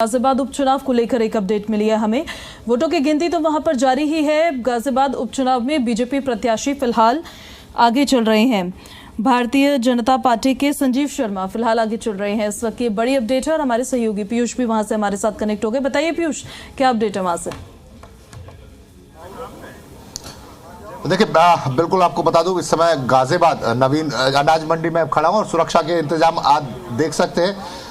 गाजियाबाद उपचुनाव को लेकर एक अपडेट मिली है हमें। वोटों की गिनती तो वहां पर जारी ही है। गाजियाबाद उपचुनाव में बीजेपी प्रत्याशी फिलहाल आगे चल रहे हैं। भारतीय जनता पार्टी के संजीव शर्मा फिलहाल आगे चल रहे हैं। इस वक्त ये बड़ी अपडेट है और हमारे सहयोगी पीयूष भी वहां से हमारे साथ कनेक्ट हो गए। बताइए पीयूष, क्या अपडेट है वहां से? देखिए, बिल्कुल आपको बता दूं, इस समय गाजियाबाद नवीन अनाज मंडी में खड़ा हूं और सुरक्षा के इंतजाम आप देख सकते हैं।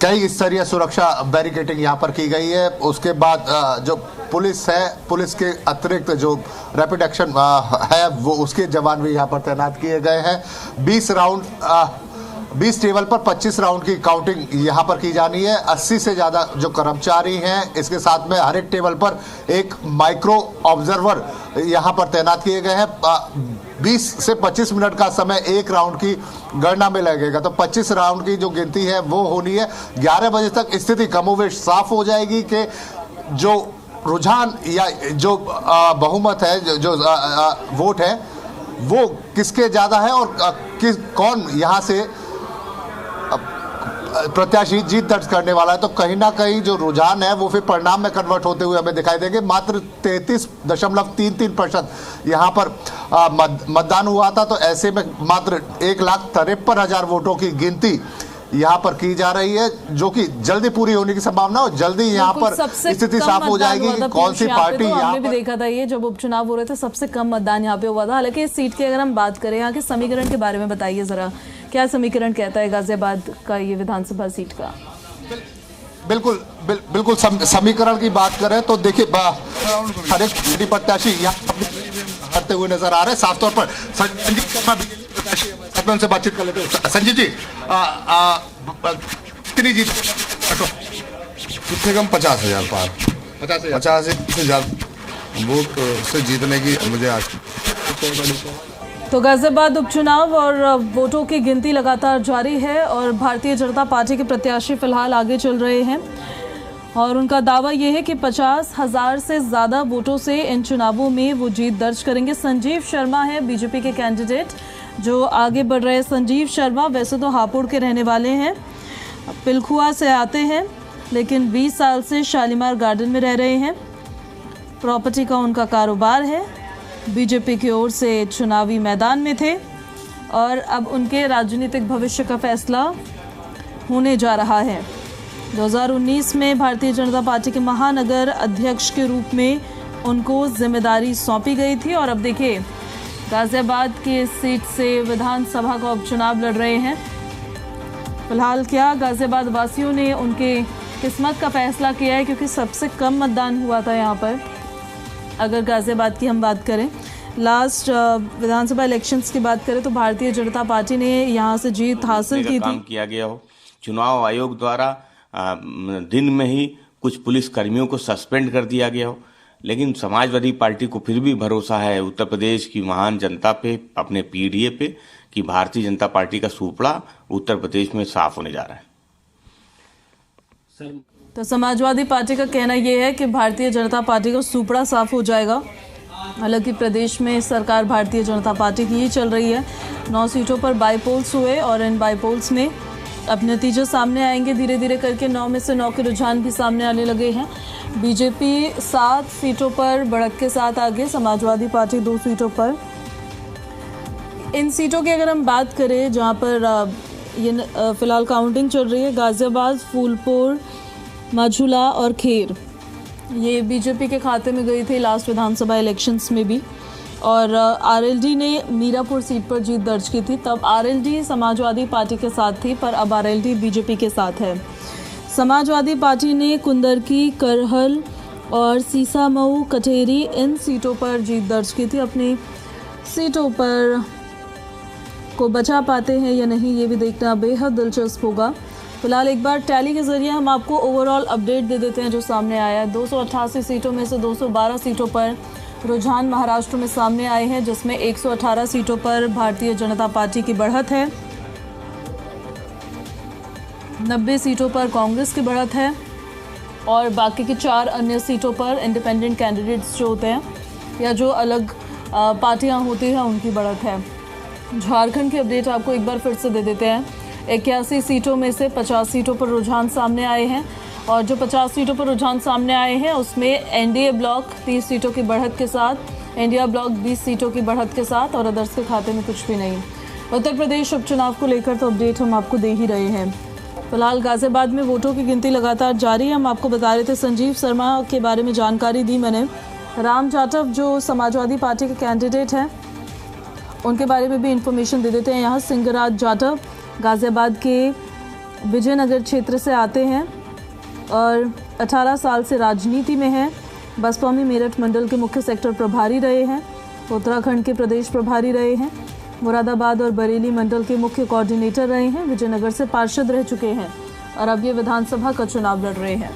कई स्तरीय सुरक्षा बैरिकेडिंग यहाँ पर की गई है। उसके बाद जो पुलिस है, पुलिस के अतिरिक्त जो रैपिड एक्शन है वो उसके जवान भी यहाँ पर तैनात किए गए हैं। 20 टेबल पर 25 राउंड की काउंटिंग यहाँ पर की जानी है। 80 से ज़्यादा जो कर्मचारी हैं, इसके साथ में हर एक टेबल पर एक माइक्रो ऑब्जर्वर यहाँ पर तैनात किए गए हैं। 20 से 25 मिनट का समय एक राउंड की गणना में लगेगा, तो 25 राउंड की जो गिनती है वो होनी है। 11 बजे तक स्थिति कमोवेश साफ हो जाएगी कि जो रुझान या जो बहुमत है, जो वोट है वो किसके ज़्यादा है और कौन यहाँ से प्रत्याशी जीत दर्ज करने वाला है। तो कहीं ना कहीं जो रुझान है वो फिर परिणाम में कन्वर्ट होते हुए हमें दिखाई देंगे। मात्र 33.33% यहाँ पर मतदान हुआ था, तो ऐसे में मात्र 1,53,000 वोटों की गिनती यहाँ पर की जा रही है, जो कि जल्दी पूरी होने की संभावना और जल्दी यहाँ पर स्थिति साफ हो जाएगी कि कौन सी पार्टी यहाँ हमने भी देखा था। ये जब उपचुनाव हो रहे थे सबसे कम मतदान यहाँ पे हुआ था। हालांकि इस सीट की अगर हम बात करें, यहाँ के समीकरण के बारे में बताइए जरा, क्या समीकरण कहता है गाजियाबाद का ये विधानसभा सीट का? बिल्कुल समीकरण की बात करें तो देखिए, हर एक प्रत्याशी यहाँ हारते हुए नजर आ रहे हैं। साफ तौर पर संजीव शर्मा प्रत्याशी, उनसे बातचीत कर लेते हैं। संजीव जी, कितनी जीत? कम से कम 50,000 पार, 50 से ज्यादा वोट से जीतने की मुझे आज। तो गाजियाबाद उपचुनाव और वोटों की गिनती लगातार जारी है और भारतीय जनता पार्टी के प्रत्याशी फिलहाल आगे चल रहे हैं और उनका दावा यह है कि 50,000 से ज़्यादा वोटों से इन चुनावों में वो जीत दर्ज करेंगे। संजीव शर्मा है बीजेपी के कैंडिडेट जो आगे बढ़ रहे हैं। संजीव शर्मा वैसे तो हापुड़ के रहने वाले हैं, पिलखुआ से आते हैं, लेकिन 20 साल से शालीमार गार्डन में रह रहे हैं। प्रॉपर्टी का उनका कारोबार है। बीजेपी की ओर से चुनावी मैदान में थे और अब उनके राजनीतिक भविष्य का फैसला होने जा रहा है। 2019 में भारतीय जनता पार्टी के महानगर अध्यक्ष के रूप में उनको जिम्मेदारी सौंपी गई थी और अब देखिए गाजियाबाद की इस सीट से विधानसभा का उपचुनाव लड़ रहे हैं। फिलहाल क्या गाजियाबाद वासियों ने उनके किस्मत का फैसला किया है, क्योंकि सबसे कम मतदान हुआ था यहाँ पर। अगर गाजियाबाद की हम बात करें, लास्ट विधानसभा इलेक्शंस की बात करें तो भारतीय जनता पार्टी ने यहाँ से जीत हासिल की थी। किया गया हो, चुनाव आयोग द्वारा दिन में ही कुछ पुलिस कर्मियों को सस्पेंड कर दिया गया हो, लेकिन समाजवादी पार्टी को फिर भी भरोसा है उत्तर प्रदेश की महान जनता पे, अपने पीडीए पे, कि भारतीय जनता पार्टी का सुपड़ा उत्तर प्रदेश में साफ होने जा रहा है। तो समाजवादी पार्टी का कहना यह है कि भारतीय जनता पार्टी का सुपड़ा साफ हो जाएगा। हालांकि प्रदेश में सरकार भारतीय जनता पार्टी की ही चल रही है। 9 सीटों पर बाईपोल्स हुए और इन बाईपोल्स में अब नतीजे सामने आएंगे धीरे धीरे करके। 9 में से 9 के रुझान भी सामने आने लगे हैं। बीजेपी 7 सीटों पर बढ़त के साथ आगे, समाजवादी पार्टी 2 सीटों पर। इन सीटों की अगर हम बात करें जहां पर ये फिलहाल काउंटिंग चल रही है, गाजियाबाद, फूलपुर, मझुला और खेर, ये बीजेपी के खाते में गई थी लास्ट विधानसभा इलेक्शंस में भी। और आरएलडी ने मीरापुर सीट पर जीत दर्ज की थी, तब आरएलडी समाजवादी पार्टी के साथ थी, पर अब आरएलडी बीजेपी के साथ है। समाजवादी पार्टी ने कुंदरकी, करहल और सीसामऊ, कटेरी, इन सीटों पर जीत दर्ज की थी। अपनी सीटों पर को बचा पाते हैं या नहीं, ये भी देखना बेहद दिलचस्प होगा। फिलहाल एक बार टैली के जरिए हम आपको ओवरऑल अपडेट दे देते हैं जो सामने आया है। 288 सीटों में से 212 सीटों पर रुझान महाराष्ट्र में सामने आए हैं, जिसमें 118 सीटों पर भारतीय जनता पार्टी की बढ़त है, 90 सीटों पर कांग्रेस की बढ़त है और बाकी की 4 अन्य सीटों पर इंडिपेंडेंट कैंडिडेट्स जो होते हैं या जो अलग पार्टियां होती हैं उनकी बढ़त है। झारखंड की अपडेट आपको एक बार फिर से दे देते हैं। 81 सीटों में से 50 सीटों पर रुझान सामने आए हैं। और जो 50 सीटों पर रुझान सामने आए हैं उसमें एनडीए ब्लॉक 30 सीटों की बढ़त के साथ, इंडिया ब्लॉक 20 सीटों की बढ़त के साथ और अदर्स के खाते में कुछ भी नहीं। उत्तर प्रदेश उपचुनाव को लेकर तो अपडेट हम आपको दे ही रहे हैं। फिलहाल गाजियाबाद में वोटों की गिनती लगातार जारी है। हम आपको बता रहे थे, संजीव शर्मा के बारे में जानकारी दी मैंने। राम जाटव जो समाजवादी पार्टी के कैंडिडेट हैं उनके बारे में भी इंफॉर्मेशन दे देते हैं। यहाँ सिंगराज जाटव गाजियाबाद के विजयनगर क्षेत्र से आते हैं और 18 साल से राजनीति में हैं। बसपा में मेरठ मंडल के मुख्य सेक्टर प्रभारी रहे हैं, उत्तराखंड के प्रदेश प्रभारी रहे हैं, मुरादाबाद और बरेली मंडल के मुख्य कोऑर्डिनेटर रहे हैं, विजयनगर से पार्षद रह चुके हैं और अब ये विधानसभा का चुनाव लड़ रहे हैं।